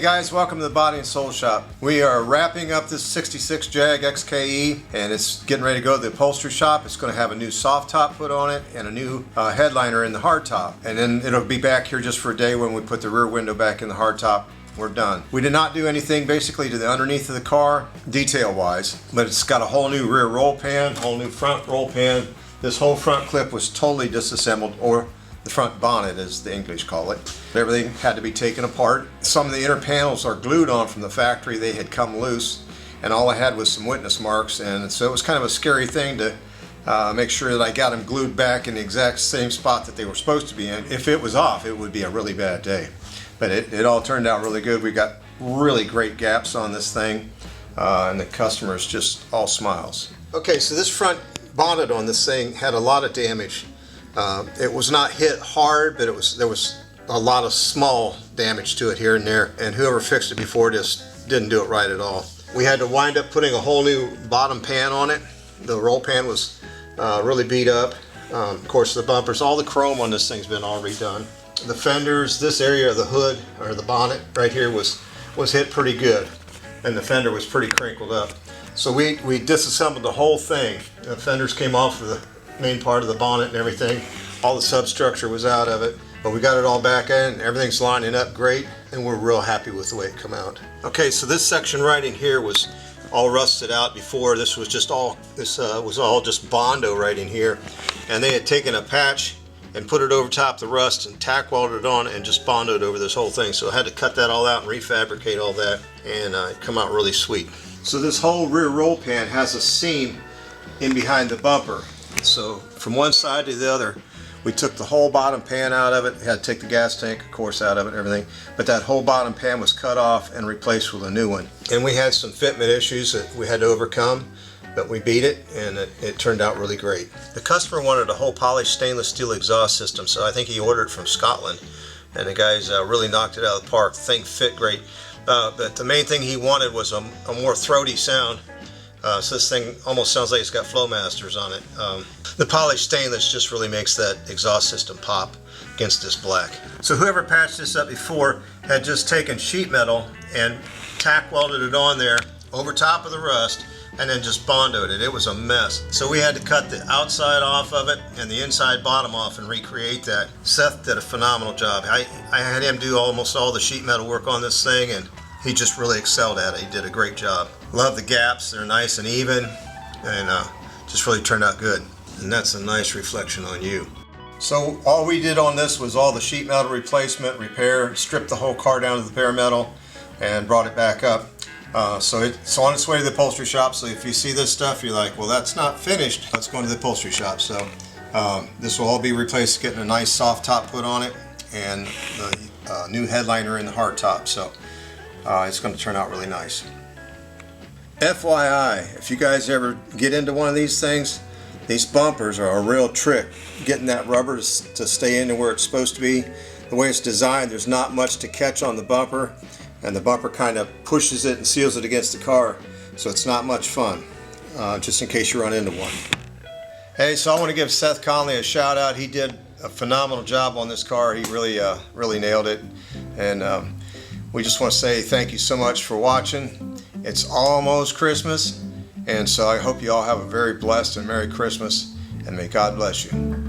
guys, welcome to the Body and Soul Shop. We are wrapping up this 66 Jag XKE and it's getting ready to go to the upholstery shop. It's going to have a new soft top put on it and a new headliner in the hard top. And then it'll be back here just for a day when we put the rear window back in the hard top. We're done. We did not do anything basically to the underneath of the car detail wise, but it's got a whole new rear roll pan, whole new front roll pan. This whole front clip was totally disassembled, or the front bonnet as the English call it. Everything had to be taken apart. Some of the inner panels are glued on from the factory. They had come loose and all I had was some witness marks, and so it was kind of a scary thing to make sure that I got them glued back in the exact same spot that they were supposed to be in. If it was off, it would be a really bad day. But it all turned out really good. We got really great gaps on this thing, and the customer's just all smiles. Okay, so this front bonnet on this thing had a lot of damage. It was not hit hard, but there was a lot of small damage to it here and there, and whoever fixed it before just didn't do it right at all. We had to wind up putting a whole new bottom pan on it. The roll pan was really beat up. Of course, the bumpers, all the chrome on this thing's been all redone. The fenders, this area of the hood or the bonnet right here was hit pretty good, and the fender was pretty crinkled up. So we disassembled the whole thing. The fenders came off of the main part of the bonnet and everything. All the substructure was out of it, but we got it all back in. Everything's lining up great, and we're real happy with the way it come out. Okay, so this section right in here was all rusted out before. This was all just Bondo right in here, and they had taken a patch and put it over top the rust and tack welded it on and just bondoed over this whole thing. So I had to cut that all out and refabricate all that, and it come out really sweet. So this whole rear roll pan has a seam in behind the bumper. So from one side to the other, we took the whole bottom pan out of it. We had to take the gas tank, of course, out of it and everything. But that whole bottom pan was cut off and replaced with a new one. And we had some fitment issues that we had to overcome, but we beat it, and it turned out really great. The customer wanted a whole polished stainless steel exhaust system, so I think he ordered it from Scotland, and the guys really knocked it out of the park. The thing fit great, but the main thing he wanted was a more throaty sound. So this thing almost sounds like it's got Flowmasters on it. The polished stainless just really makes that exhaust system pop against this black. So whoever patched this up before had just taken sheet metal and tack welded it on there over top of the rust, and then just bondoed it. It was a mess. So we had to cut the outside off of it and the inside bottom off and recreate that. Seth did a phenomenal job. I had him do almost all the sheet metal work on this thing, and he just really excelled at it. He did a great job. Love the gaps. They're nice and even, and just really turned out good. And that's a nice reflection on you. So all we did on this was all the sheet metal replacement, repair, stripped the whole car down to the bare metal, and brought it back up. So it's on its way to the upholstery shop. So if you see this stuff, you're like, well, that's not finished. Let's go to the upholstery shop. So this will all be replaced, getting a nice soft top put on it, and the new headliner in the hard top. So it's going to turn out really nice. FYI, if you guys ever get into one of these things, these bumpers are a real trick. Getting that rubber to stay into where it's supposed to be. The way it's designed, there's not much to catch on the bumper, and the bumper kind of pushes it and seals it against the car, so it's not much fun, just in case you run into one. Hey, so I want to give Seth Conley a shout out. He did a phenomenal job on this car. He really nailed it, and we just want to say thank you so much for watching. It's almost Christmas, and so I hope you all have a very blessed and Merry Christmas, and may God bless you.